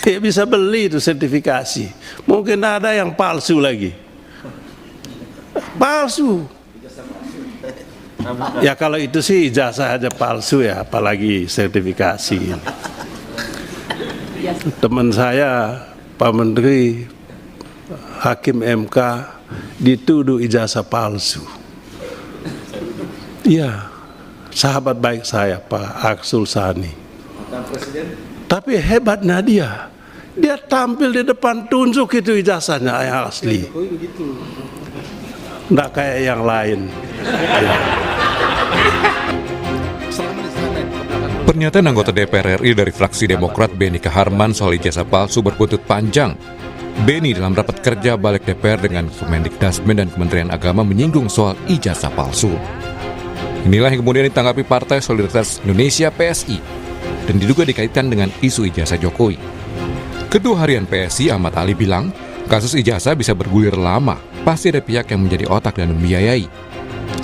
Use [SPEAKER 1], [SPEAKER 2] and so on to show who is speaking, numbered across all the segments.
[SPEAKER 1] Ya bisa beli itu sertifikasi. Mungkin ada yang palsu lagi. Palsu. Ya kalau itu sih ijazah aja palsu ya, apalagi sertifikasi. Teman saya, Pak Menteri, Hakim MK, dituduh ijazah palsu. Iya, sahabat baik saya Pak Arsul Sani. Tapi hebatnya dia tampil di depan, tunjuk itu ijazahnya yang asli. Nggak kayak yang lain. Ya.
[SPEAKER 2] Pernyataan anggota DPR RI dari fraksi Demokrat Benny Kaharman soal ijazah palsu berbuntut panjang. Benny dalam rapat kerja balik DPR dengan Kemendikbudrismen dan Kementerian Agama menyinggung soal ijazah palsu. Inilah yang kemudian ditanggapi Partai Solidaritas Indonesia (PSI) dan diduga dikaitkan dengan isu ijazah Jokowi. Ketua Harian PSI Ahmad Ali bilang, kasus ijazah bisa bergulir lama, pasti ada pihak yang menjadi otak dan membiayai.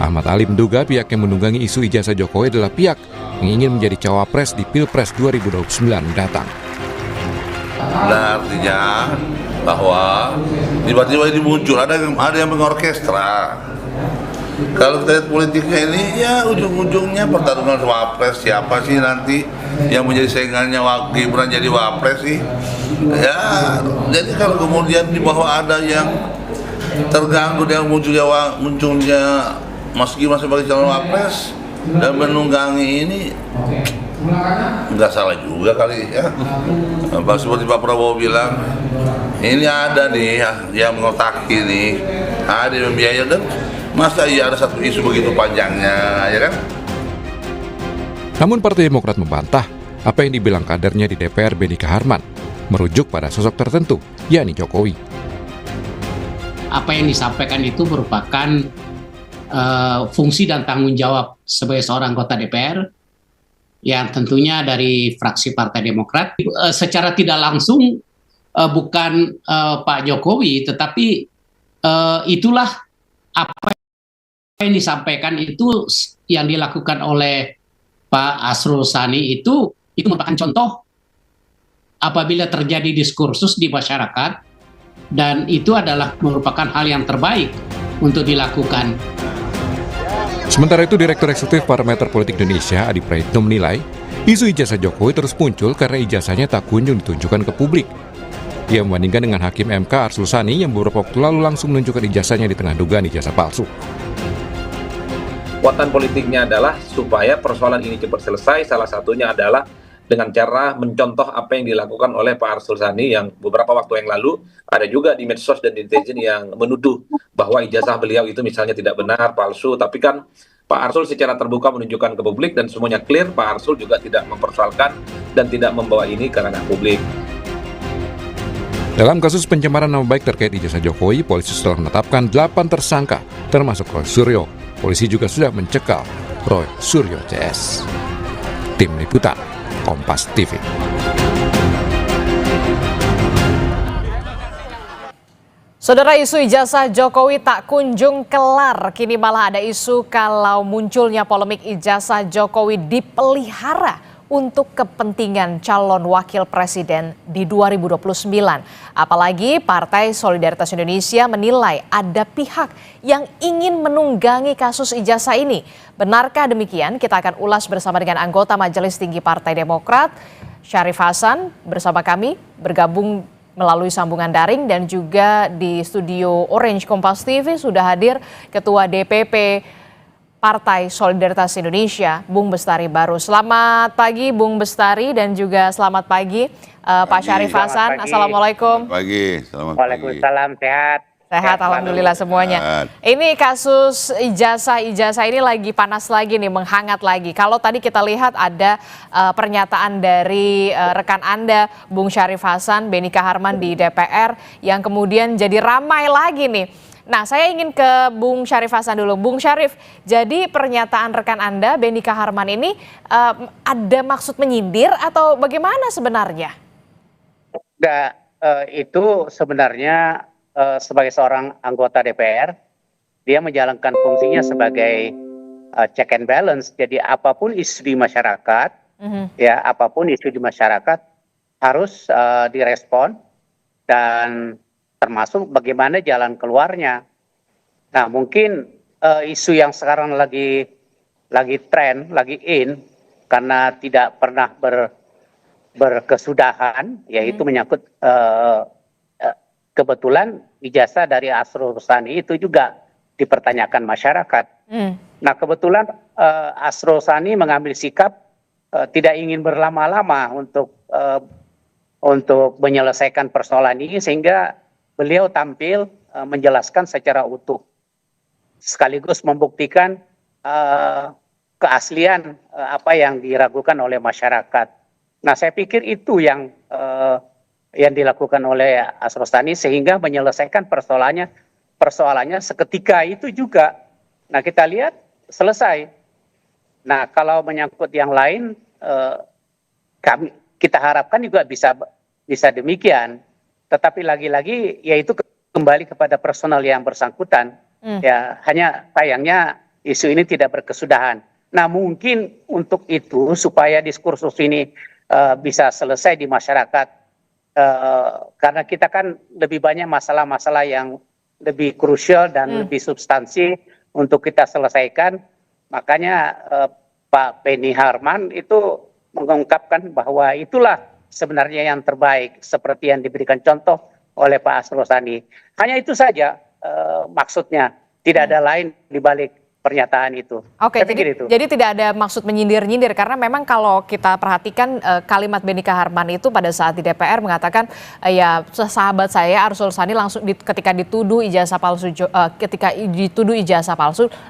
[SPEAKER 2] Ahmad Ali menduga pihak yang menunggangi isu ijazah Jokowi adalah pihak yang ingin menjadi cawapres di Pilpres 2029 mendatang.
[SPEAKER 3] Nah, artinya bahwa tiba-tiba ini muncul ada yang mengorkestra. Kalau kita lihat politiknya ini, ya ujung-ujungnya pertarungan wapres, siapa sih nanti yang menjadi saingannya Gibran jadi wapres sih? Ya, jadi kalau kemudian di bawah ada yang terganggu dengan munculnya Mas Gibran sebagai calon wapres dan menunggangi ini, nggak salah juga kali ya. Seperti Pak Prabowo bilang, ini ada nih yang mengotaki nih, ada yang membiayai, dan masa iya ada satu isu begitu panjangnya, ya kan?
[SPEAKER 2] Namun Partai Demokrat membantah apa yang dibilang kadernya di DPR Benny Kaharman, merujuk pada sosok tertentu, yakni Jokowi.
[SPEAKER 4] Apa yang disampaikan itu merupakan fungsi dan tanggung jawab sebagai seorang anggota DPR yang tentunya dari fraksi Partai Demokrat. Secara tidak langsung bukan Pak Jokowi, tetapi itulah apa yang disampaikan itu yang dilakukan oleh Pak Arsul Sani itu merupakan contoh apabila terjadi diskursus di masyarakat, dan itu adalah merupakan hal yang terbaik untuk dilakukan.
[SPEAKER 2] Sementara itu, Direktur Eksekutif Parameter Politik Indonesia, Adi Praitno menilai, isu ijazah Jokowi terus muncul karena ijazahnya tak kunjung ditunjukkan ke publik. Ia membandingkan dengan Hakim MK Arsul Sani yang beberapa waktu lalu langsung menunjukkan ijazahnya di tengah dugaan ijazah palsu.
[SPEAKER 5] Kekuatan politiknya adalah supaya persoalan ini cepat selesai, salah satunya adalah dengan cara mencontoh apa yang dilakukan oleh Pak Arsul Sani yang beberapa waktu yang lalu ada juga di medsos dan di netizen yang menuduh bahwa ijazah beliau itu misalnya tidak benar, palsu, tapi kan Pak Arsul secara terbuka menunjukkan ke publik dan semuanya clear. Pak Arsul juga tidak mempersoalkan dan tidak membawa ini ke ranah publik.
[SPEAKER 2] Dalam kasus pencemaran nama baik terkait ijazah Jokowi, polisi telah menetapkan 8 tersangka, termasuk Roy Suryo. Polisi juga sudah mencekal Roy Suryo CS. Tim Liputan, Kompas TV.
[SPEAKER 6] Saudara, isu ijazah Jokowi tak kunjung kelar. Kini malah ada isu kalau munculnya polemik ijazah Jokowi dipelihara untuk kepentingan calon wakil presiden di 2029. Apalagi Partai Solidaritas Indonesia menilai ada pihak yang ingin menunggangi kasus ijazah ini. Benarkah demikian? Kita akan ulas bersama dengan anggota Majelis Tinggi Partai Demokrat, Syarif Hasan, bersama kami bergabung melalui sambungan daring, dan juga di studio Orange Kompas TV sudah hadir Ketua DPP Partai Solidaritas Indonesia, Bung Bestari Barus. Selamat pagi Bung Bestari, dan juga selamat pagi Pak Syarif Hasan. Assalamualaikum.
[SPEAKER 3] Selamat pagi.
[SPEAKER 7] Waalaikumsalam, sehat.
[SPEAKER 6] Sehat, alhamdulillah semuanya. Ini kasus ijazah ini lagi panas lagi nih, menghangat lagi. Kalau tadi kita lihat ada pernyataan dari rekan Anda, Bung Syarif Hasan, Benny Kaharman di DPR, yang kemudian jadi ramai lagi nih. Nah, saya ingin ke Bung Syarif Hasan dulu. Bung Syarif, jadi pernyataan rekan Anda, Benny Kaharman ini ada maksud menyindir atau bagaimana sebenarnya?
[SPEAKER 7] Enggak, itu sebenarnya sebagai seorang anggota DPR, dia menjalankan fungsinya sebagai check and balance. Jadi apapun isu di masyarakat, ya apapun isu di masyarakat, harus direspon dan termasuk bagaimana jalan keluarnya. Nah, mungkin isu yang sekarang lagi tren, lagi in, karena tidak pernah berkesudahan, yaitu menyangkut kebetulan ijazah dari Asrul Sani itu juga dipertanyakan masyarakat. Nah, kebetulan Asrul Sani mengambil sikap tidak ingin berlama-lama untuk menyelesaikan persoalan ini, sehingga beliau tampil menjelaskan secara utuh, sekaligus membuktikan keaslian apa yang diragukan oleh masyarakat. Nah, saya pikir itu yang dilakukan oleh Asrul Sani sehingga menyelesaikan persoalannya seketika itu juga. Nah, kita lihat selesai. Nah, kalau menyangkut yang lain, kita harapkan juga bisa demikian. Tetapi lagi-lagi yaitu kembali kepada personal yang bersangkutan. Ya, hanya sayangnya isu ini tidak berkesudahan. Nah, mungkin untuk itu supaya diskursus ini bisa selesai di masyarakat, karena kita kan lebih banyak masalah-masalah yang lebih krusial dan lebih substansi untuk kita selesaikan. Makanya Pak Beni Harman itu mengungkapkan bahwa itulah sebenarnya yang terbaik seperti yang diberikan contoh oleh Pak Asrul Sani. Hanya itu saja maksudnya, tidak ada lain di balik pernyataan itu.
[SPEAKER 6] Oke, jadi tidak ada maksud menyindir-nyindir, karena memang kalau kita perhatikan kalimat Beni Harman itu pada saat di DPR mengatakan ya sahabat saya Asrul Sani langsung ketika dituduh ijazah palsu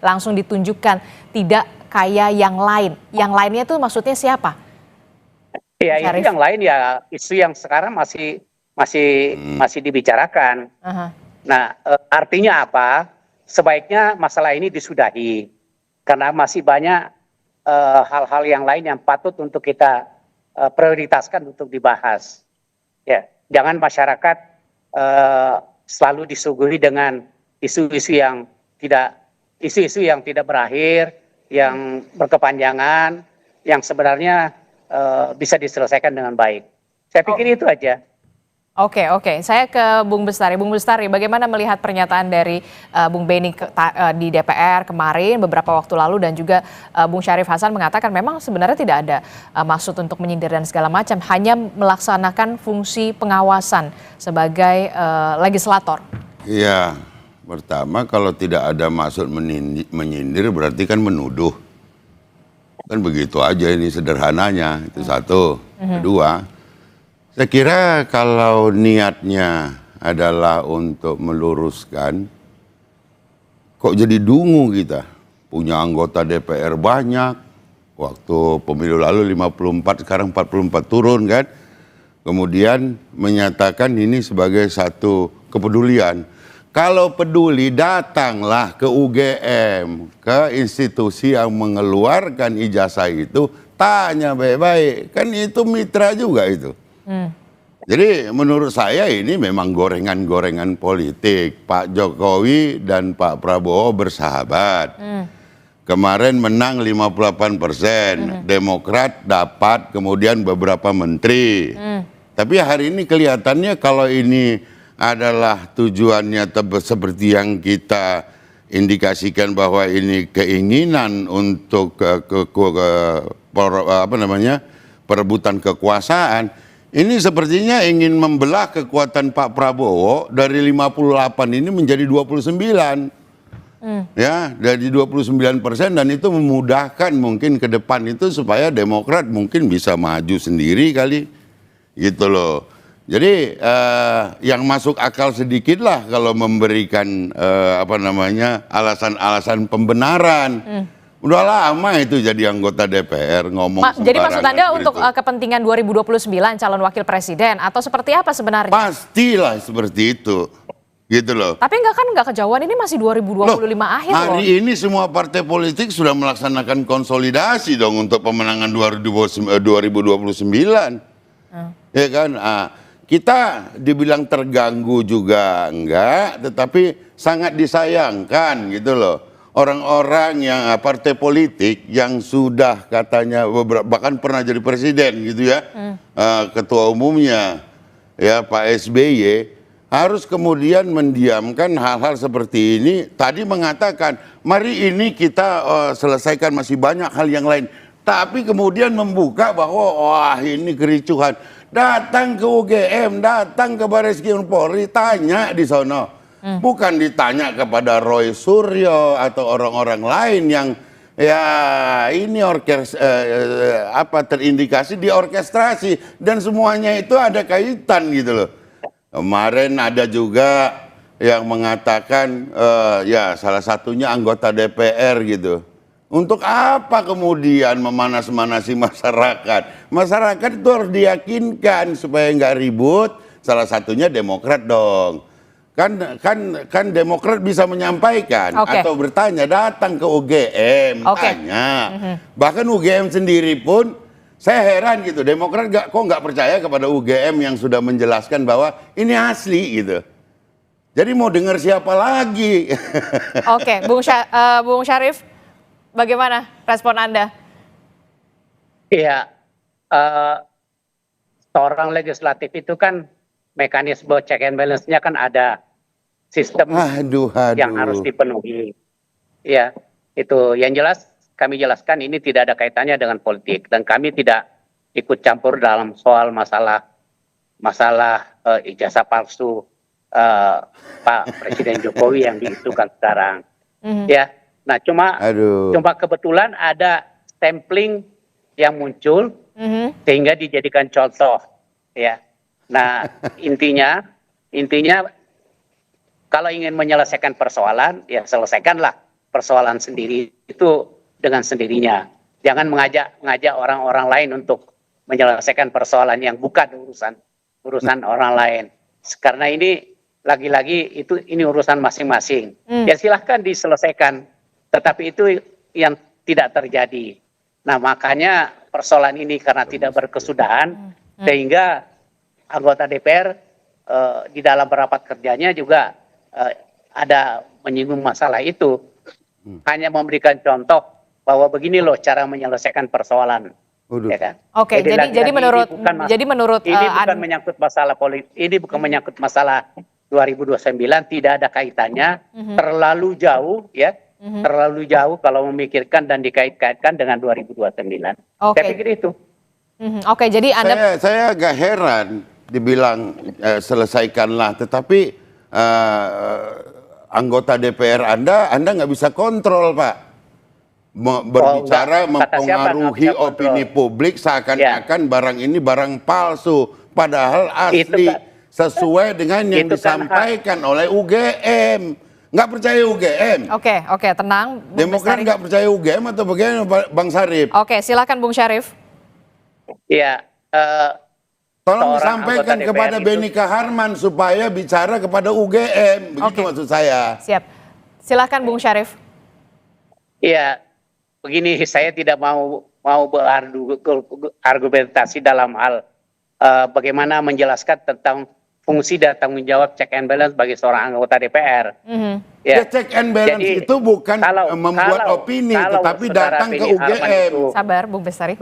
[SPEAKER 6] langsung ditunjukkan tidak kayak yang lain. Yang lainnya itu maksudnya siapa?
[SPEAKER 7] Ya, itu yang lain ya, isu yang sekarang masih dibicarakan. Nah, artinya apa? Sebaiknya masalah ini disudahi, karena masih banyak hal-hal yang lain yang patut untuk kita prioritaskan untuk dibahas. Ya, jangan masyarakat selalu disuguhi dengan isu-isu yang tidak berakhir, yang berkepanjangan, yang sebenarnya bisa diselesaikan dengan baik. Saya pikir itu aja.
[SPEAKER 6] Oke. Saya ke Bung Bestari. Bung Bestari, bagaimana melihat pernyataan dari Bung Beni di DPR kemarin beberapa waktu lalu, dan juga Bung Syarif Hasan mengatakan memang sebenarnya tidak ada maksud untuk menyindir dan segala macam, hanya melaksanakan fungsi pengawasan sebagai legislator.
[SPEAKER 8] Iya, pertama kalau tidak ada maksud menyindir berarti kan menuduh. Kan begitu aja, ini sederhananya, itu satu. Kedua, saya kira kalau niatnya adalah untuk meluruskan, kok jadi dungu kita? Punya anggota DPR banyak, waktu pemilu lalu 54, sekarang 44 turun kan? Kemudian menyatakan ini sebagai satu kepedulian. Kalau peduli, datanglah ke UGM, ke institusi yang mengeluarkan ijazah itu, tanya baik-baik, kan itu mitra juga itu. Jadi menurut saya ini memang gorengan-gorengan politik. Pak Jokowi dan Pak Prabowo bersahabat. Kemarin menang 58%, Demokrat dapat kemudian beberapa menteri. Tapi hari ini kelihatannya kalau ini adalah tujuannya seperti yang kita indikasikan bahwa ini keinginan untuk perebutan kekuasaan. Ini sepertinya ingin membelah kekuatan Pak Prabowo dari 58 ini menjadi 29. Ya, dari 29%, dan itu memudahkan mungkin ke depan itu supaya Demokrat mungkin bisa maju sendiri kali. Gitu loh. Jadi yang masuk akal sedikit lah kalau memberikan alasan-alasan pembenaran. Udah lama itu jadi anggota DPR ngomong sembarangan.
[SPEAKER 6] Jadi maksud Anda untuk kepentingan 2029 calon wakil presiden atau seperti apa sebenarnya?
[SPEAKER 8] Pastilah seperti itu. Gitu loh.
[SPEAKER 6] Tapi nggak kejauhan, ini masih 2025 akhir loh.
[SPEAKER 8] Hari ini semua partai politik sudah melaksanakan konsolidasi dong untuk pemenangan 2029. Ya kan? Kita dibilang terganggu juga enggak, tetapi sangat disayangkan gitu loh. orang-orang yang partai politik yang sudah katanya bahkan pernah jadi presiden gitu ya, ketua umumnya ya Pak SBY harus kemudian mendiamkan hal-hal seperti ini. Tadi mengatakan mari ini kita selesaikan, masih banyak hal yang lain. Tapi kemudian membuka bahwa wah ini kericuhan. Datang ke UGM, datang ke Barreskrim Polri, tanya di sono. Bukan ditanya kepada Roy Suryo atau orang-orang lain yang ya ini terindikasi diorkestrasi dan semuanya itu ada kaitan gitu loh. Kemarin ada juga yang mengatakan ya salah satunya anggota DPR gitu. Untuk apa kemudian memanas-manasi masyarakat? Masyarakat itu harus diyakinkan supaya nggak ribut. Salah satunya Demokrat dong. Kan Demokrat bisa menyampaikan atau bertanya, datang ke UGM, tanya. Bahkan UGM sendiri pun saya heran gitu. Demokrat kok nggak percaya kepada UGM yang sudah menjelaskan bahwa ini asli gitu. Jadi mau dengar siapa lagi?
[SPEAKER 6] Oke, Bung Syarif, bagaimana respon Anda?
[SPEAKER 7] Iya, seorang legislatif itu kan mekanisme check and balance-nya kan ada sistem yang harus dipenuhi. Ya, itu yang jelas kami jelaskan ini tidak ada kaitannya dengan politik dan kami tidak ikut campur dalam soal masalah ijazah palsu Pak Presiden Jokowi yang diisukan sekarang. Ya, nah cuma kebetulan ada sampling yang muncul sehingga dijadikan contoh. Ya, nah intinya kalau ingin menyelesaikan persoalan, ya selesaikanlah persoalan sendiri itu dengan sendirinya. Jangan mengajak orang-orang lain untuk menyelesaikan persoalan yang bukan urusan orang lain. Karena ini lagi-lagi ini urusan masing-masing. Ya silahkan diselesaikan, tetapi itu yang tidak terjadi. Nah makanya persoalan ini karena tidak berkesudahan, sehingga anggota DPR di dalam rapat kerjanya juga ada menyinggung masalah itu, hanya memberikan contoh bahwa begini loh cara menyelesaikan persoalan. Ya kan?
[SPEAKER 6] Oke, jadi menurut
[SPEAKER 7] ini bukan menyangkut masalah politik, ini bukan menyangkut masalah 2029, tidak ada kaitannya, terlalu jauh ya, terlalu jauh kalau memikirkan dan dikait-kaitkan dengan 2029. Saya pikir itu.
[SPEAKER 6] Oke, jadi Anda
[SPEAKER 8] saya agak heran dibilang selesaikanlah, tetapi anggota DPR Anda nggak bisa kontrol, Pak. Berbicara mempengaruhi opini publik seakan-akan barang ini barang palsu, padahal asli sesuai dengan yang disampaikan oleh UGM. Nggak percaya UGM?
[SPEAKER 6] Oke, tenang.
[SPEAKER 8] Demokrat nggak percaya UGM atau bagaimana, Bang Syarif?
[SPEAKER 6] Oke, silakan Bung Syarif.
[SPEAKER 7] Ya.
[SPEAKER 8] Tolong disampaikan kepada Beni Kaharman supaya bicara kepada UGM, begitu maksud saya.
[SPEAKER 6] Siap, silakan Bung Syarif.
[SPEAKER 7] Iya, begini, saya tidak mau berargumentasi dalam hal bagaimana menjelaskan tentang fungsi dan tanggung jawab check and balance bagi seorang anggota DPR.
[SPEAKER 8] Ya, check and balance itu bukan membuat opini, tetapi datang ke UGM.
[SPEAKER 6] Sabar, Bung Bestari.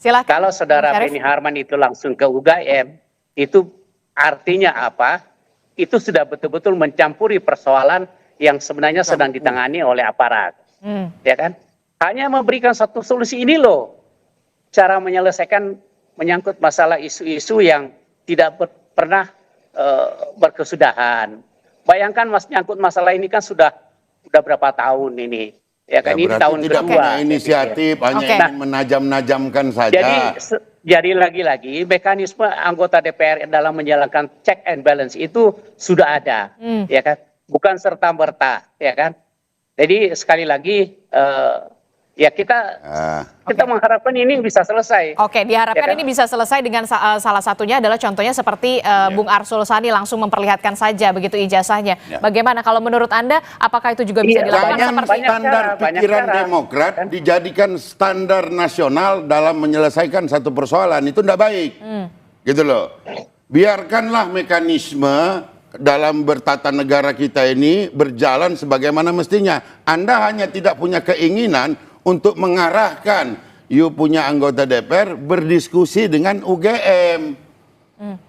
[SPEAKER 6] Silakan.
[SPEAKER 7] Kalau saudara Beni Harman itu langsung ke UGM, itu artinya apa? Itu sudah betul-betul mencampuri persoalan yang sebenarnya sedang ditangani oleh aparat. Ya kan? Hanya memberikan satu solusi, ini loh cara menyelesaikan menyangkut masalah isu-isu yang tidak pernah berkesudahan. Bayangkan menyangkut masalah ini kan sudah berapa tahun ini. Ya kan, ini tahun
[SPEAKER 8] tidak
[SPEAKER 7] kedua.
[SPEAKER 8] Punya inisiatif, hanya ingin menajam-najamkan saja.
[SPEAKER 7] Jadi lagi-lagi mekanisme anggota DPR dalam menjalankan check and balance itu sudah ada, ya kan? Bukan serta-merta, ya kan? Jadi sekali lagi ya kita mengharapkan ini bisa selesai.
[SPEAKER 6] Oke, diharapkan ini bisa selesai dengan salah satunya adalah contohnya seperti Bung Arsul Sani langsung memperlihatkan saja begitu ijazahnya. Bagaimana kalau menurut Anda, apakah itu juga bisa dilakukan seperti
[SPEAKER 8] standar pikiran Demokrat dijadikan standar nasional dalam menyelesaikan satu persoalan itu tidak baik. Gitu loh. Biarkanlah mekanisme dalam bertata negara kita ini berjalan sebagaimana mestinya. Anda hanya tidak punya keinginan untuk mengarahkan you punya anggota DPR berdiskusi dengan UGM.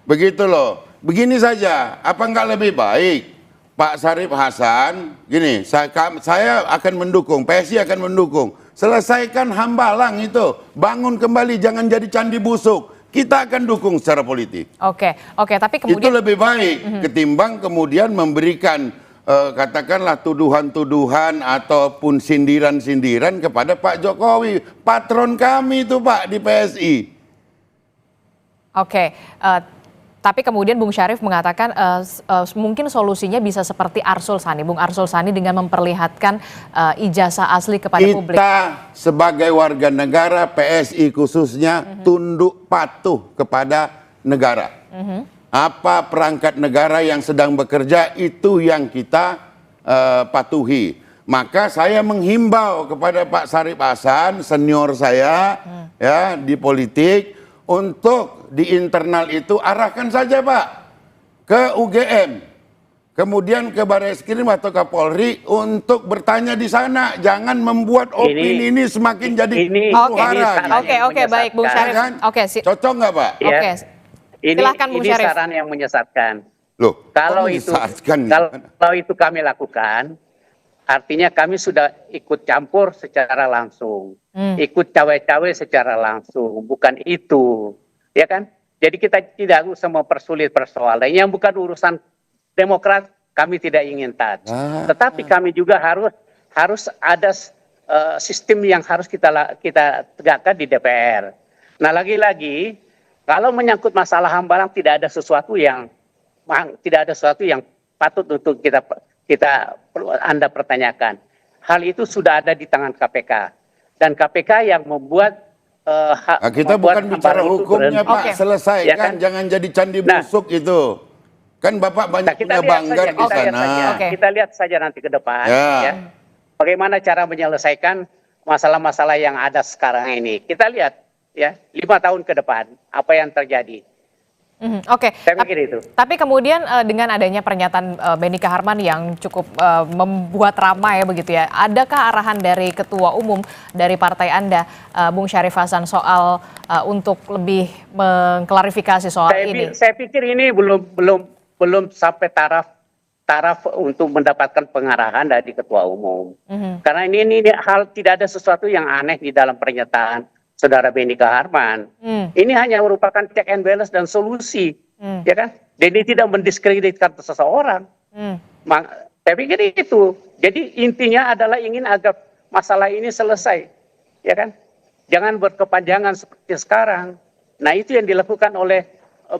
[SPEAKER 8] Begitu loh. Begini saja, apa enggak lebih baik Pak Syarif Hasan, gini, saya akan mendukung, PSI akan mendukung. Selesaikan Hambalang itu, bangun kembali, jangan jadi candi busuk. Kita akan dukung secara politik.
[SPEAKER 6] Oke, tapi kemudian
[SPEAKER 8] Itu lebih baik ketimbang kemudian memberikan katakanlah tuduhan-tuduhan ataupun sindiran-sindiran kepada Pak Jokowi, patron kami itu Pak di PSI.
[SPEAKER 6] Oke, tapi kemudian Bung Syarif mengatakan mungkin solusinya bisa seperti Arsul Sani, Bung Arsul Sani dengan memperlihatkan ijazah asli kepada publik.
[SPEAKER 8] Kita sebagai warga negara PSI khususnya tunduk patuh kepada negara. Apa perangkat negara yang sedang bekerja itu yang kita patuhi. Maka saya menghimbau kepada Pak Syarif Hasan, senior saya ya di politik, untuk di internal itu arahkan saja Pak ke UGM, kemudian ke Barreskrim atau Kapolri untuk bertanya di sana. Jangan membuat opini ini semakin jadi huru-hara.
[SPEAKER 6] Oke, baik Bung Syarif.
[SPEAKER 8] Kan? Cocok nggak Pak?
[SPEAKER 7] Ya.
[SPEAKER 6] Oke, silakan Bung Syarif.
[SPEAKER 7] Ini saran yang menyesatkan.
[SPEAKER 8] Loh,
[SPEAKER 7] Kalau itu kami lakukan, artinya kami sudah ikut campur secara langsung, ikut cawe-cawe secara langsung, bukan itu, ya kan? Jadi kita tidak usah mempersulit persoalan yang bukan urusan Demokrat, kami tidak ingin touch. Tetapi kami juga harus ada sistem yang harus kita tegakkan di DPR. Nah, lagi-lagi kalau menyangkut masalah Hambalang tidak ada sesuatu yang patut untuk Anda pertanyakan. Hal itu sudah ada di tangan KPK. Dan KPK yang membuat
[SPEAKER 8] kita bukan bicara hukumnya Pak, selesaikan, ya kan? Jangan jadi candi busuk itu. Kan Bapak banyak punya banggar di sana.
[SPEAKER 7] Kita lihat saja nanti ke depan. Ya. Bagaimana cara menyelesaikan masalah-masalah yang ada sekarang ini. Kita lihat ya 5 tahun ke depan apa yang terjadi. Saya pikir itu.
[SPEAKER 6] Tapi kemudian dengan adanya pernyataan Benika Harman yang cukup membuat ramai begitu ya, adakah arahan dari Ketua Umum dari partai Anda, Bung Syarif Hasan, soal untuk lebih mengklarifikasi soal ini?
[SPEAKER 7] Saya pikir ini belum sampai taraf untuk mendapatkan pengarahan dari Ketua Umum. Karena ini hal tidak ada sesuatu yang aneh di dalam pernyataan Saudara Benika Harman. Ini hanya merupakan check and balance dan solusi, ya kan? Jadi tidak mendiskreditkan seseorang. Saya pikir itu. Jadi intinya adalah ingin agar masalah ini selesai, ya kan? Jangan berkepanjangan seperti sekarang. Nah, itu yang dilakukan oleh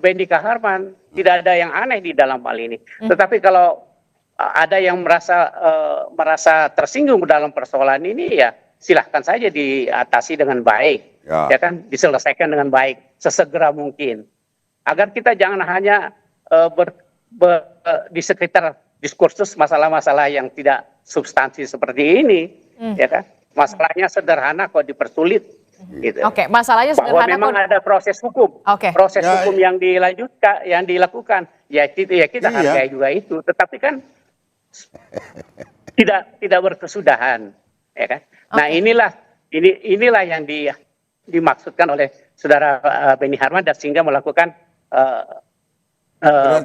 [SPEAKER 7] Benika Harman. Tidak ada yang aneh di dalam hal ini. Tetapi kalau ada yang merasa tersinggung dalam persoalan ini, ya silahkan saja diatasi dengan baik, ya kan, diselesaikan dengan baik, sesegera mungkin, agar kita jangan hanya di sekitar diskursus masalah-masalah yang tidak substansi seperti ini, ya kan, masalahnya sederhana kok dipersulit, gitu.
[SPEAKER 6] Masalahnya sederhana.
[SPEAKER 7] Bahwa memang ada proses hukum, proses hukum yang dilanjutkan, yang dilakukan, ya kita hargai juga itu, tetapi kan tidak berkesudahan, ya kan. Nah, inilah yang dimaksudkan oleh Saudara Beni Harman, dan sehingga melakukan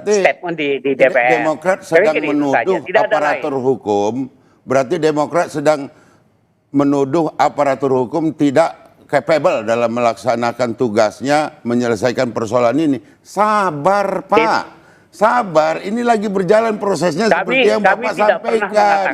[SPEAKER 7] statement di DPR.
[SPEAKER 8] Demokrat sedang menuduh aparatur hukum, berarti Demokrat sedang menuduh aparatur hukum tidak capable dalam melaksanakan tugasnya menyelesaikan persoalan ini. Sabar Pak. Sabar, ini lagi berjalan prosesnya seperti yang Bapak sampaikan.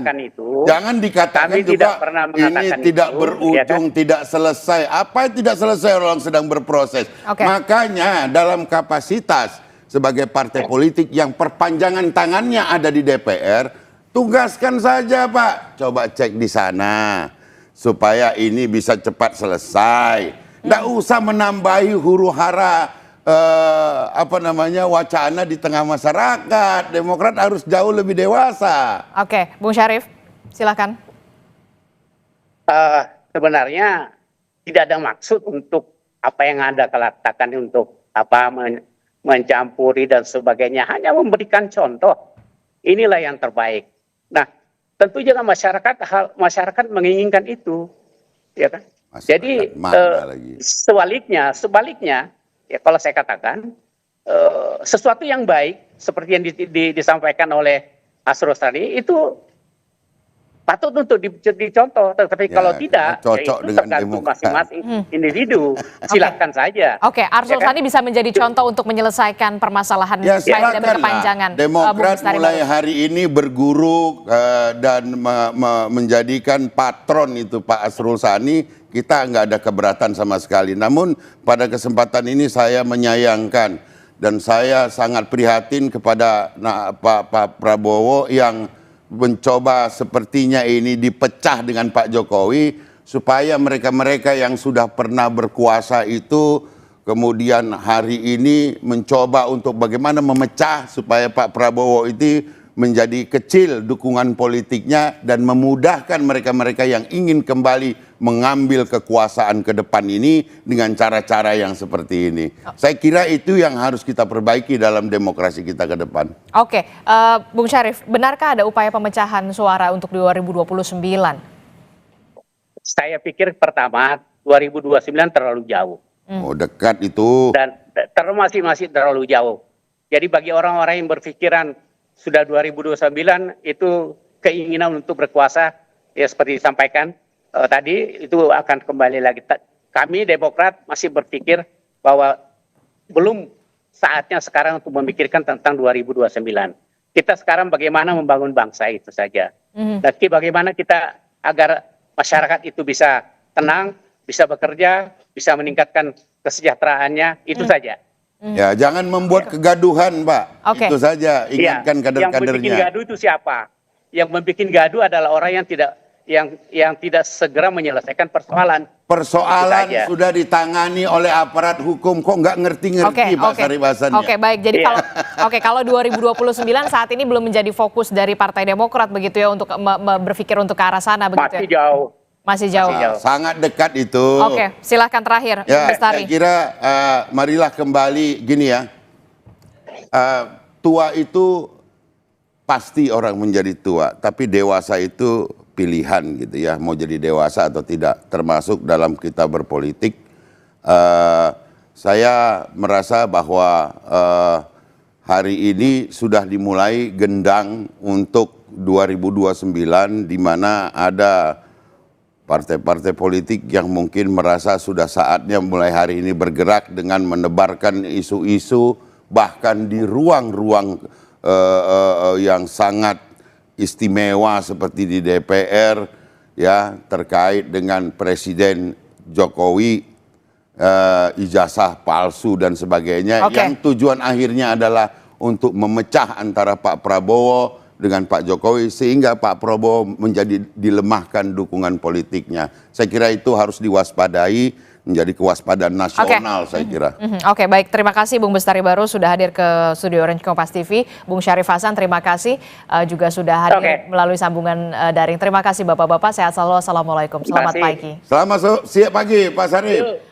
[SPEAKER 8] Jangan dikatakan juga ini tidak berujung, tidak selesai. Apa yang tidak selesai, orang sedang berproses. Makanya dalam kapasitas sebagai partai politik yang perpanjangan tangannya ada di DPR, tugaskan saja Pak. Coba cek di sana supaya ini bisa cepat selesai. Nggak usah menambahi huru-hara wacana di tengah masyarakat. Demokrat harus jauh lebih dewasa.
[SPEAKER 6] Bung Syarif, silakan.
[SPEAKER 7] Sebenarnya tidak ada maksud untuk apa yang Anda katakan untuk mencampuri dan sebagainya, hanya memberikan contoh. Inilah yang terbaik. Nah, tentu juga masyarakat menginginkan itu, ya kan?
[SPEAKER 8] Masyarakat
[SPEAKER 7] Jadi
[SPEAKER 8] lagi.
[SPEAKER 7] sebaliknya, ya kalau saya katakan sesuatu yang baik seperti yang disampaikan oleh Mas Rosadi itu patut untuk dicontoh, tetapi kalau tidak,
[SPEAKER 8] cocok
[SPEAKER 7] ya itu
[SPEAKER 8] dengan
[SPEAKER 7] tergantung
[SPEAKER 8] demokrasi.
[SPEAKER 7] masing-masing individu. Silahkan saja.
[SPEAKER 6] Oke, Arsul Sani bisa menjadi contoh untuk menyelesaikan permasalahan
[SPEAKER 8] Ya
[SPEAKER 6] supaya tidak
[SPEAKER 8] silakanlah.
[SPEAKER 6] berkepanjangan.
[SPEAKER 8] Demokrat
[SPEAKER 6] Bung Bestari
[SPEAKER 8] mulai
[SPEAKER 6] Barus.
[SPEAKER 8] hari ini berguru dan menjadikan patron itu Pak Arsul Sani, kita nggak ada keberatan sama sekali. Namun pada kesempatan ini saya menyayangkan dan saya sangat prihatin kepada Pak Prabowo yang mencoba sepertinya ini dipecah dengan Pak Jokowi supaya mereka-mereka yang sudah pernah berkuasa itu kemudian hari ini mencoba untuk bagaimana memecah supaya Pak Prabowo itu menjadi kecil dukungan politiknya dan memudahkan mereka-mereka yang ingin kembali mengambil kekuasaan ke depan ini dengan cara-cara yang seperti ini. Saya kira itu yang harus kita perbaiki dalam demokrasi kita ke depan.
[SPEAKER 6] Oke, Bung Syarif, benarkah ada upaya pemecahan suara untuk 2029?
[SPEAKER 7] Saya pikir pertama 2029 terlalu jauh.
[SPEAKER 8] Oh, dekat itu.
[SPEAKER 7] Dan masih terlalu jauh. Jadi bagi orang-orang yang berpikiran sudah 2029 itu keinginan untuk berkuasa, ya seperti disampaikan tadi, itu akan kembali lagi. Kami Demokrat masih berpikir bahwa belum saatnya sekarang untuk memikirkan tentang 2029. Kita sekarang bagaimana membangun bangsa itu saja. Dan bagaimana kita agar masyarakat itu bisa tenang, bisa bekerja, bisa meningkatkan kesejahteraannya, itu saja.
[SPEAKER 8] Ya, jangan membuat kegaduhan, Pak.
[SPEAKER 6] Oke.
[SPEAKER 8] Itu saja, ingatkan
[SPEAKER 7] Yang membuat
[SPEAKER 8] kader-kadernya.
[SPEAKER 7] gaduh itu siapa? Yang membuat gaduh adalah orang yang tidak segera menyelesaikan persoalan.
[SPEAKER 8] Persoalan
[SPEAKER 7] Itu saja.
[SPEAKER 8] sudah ditangani oleh aparat hukum, kok nggak ngerti-ngerti Pak Sarif Hasannya.
[SPEAKER 6] Oke, baik. Jadi kalau 2029 saat ini belum menjadi fokus dari Partai Demokrat begitu ya untuk berpikir untuk ke arah sana begitu
[SPEAKER 7] Masih
[SPEAKER 6] ya?
[SPEAKER 7] jauh.
[SPEAKER 6] Masih jauh.
[SPEAKER 8] Sangat dekat itu.
[SPEAKER 6] Oke, silahkan terakhir,
[SPEAKER 8] Ya,
[SPEAKER 6] Bestari.
[SPEAKER 8] saya kira marilah kembali gini ya. Tua itu pasti orang menjadi tua, tapi dewasa itu pilihan gitu ya, mau jadi dewasa atau tidak, termasuk dalam kita berpolitik. Saya merasa bahwa hari ini sudah dimulai gendang untuk 2029, di mana ada partai-partai politik yang mungkin merasa sudah saatnya mulai hari ini bergerak dengan menebarkan isu-isu, bahkan di ruang-ruang yang sangat istimewa seperti di DPR, ya, terkait dengan Presiden Jokowi, ijazah palsu dan sebagainya, yang tujuan akhirnya adalah untuk memecah antara Pak Prabowo dengan Pak Jokowi sehingga Pak Prabowo menjadi dilemahkan dukungan politiknya. Saya kira itu harus diwaspadai, menjadi kewaspadaan nasional saya kira.
[SPEAKER 6] Oke, baik. Terima kasih Bung Bestari Barus sudah hadir ke studio Orange Kompas TV. Bung Syarif Hasan, terima kasih juga sudah hadir melalui sambungan daring. Terima kasih Bapak-bapak, sehat selalu. Assalamualaikum. Selamat pagi.
[SPEAKER 8] Selamat siang pagi Pak Sarif.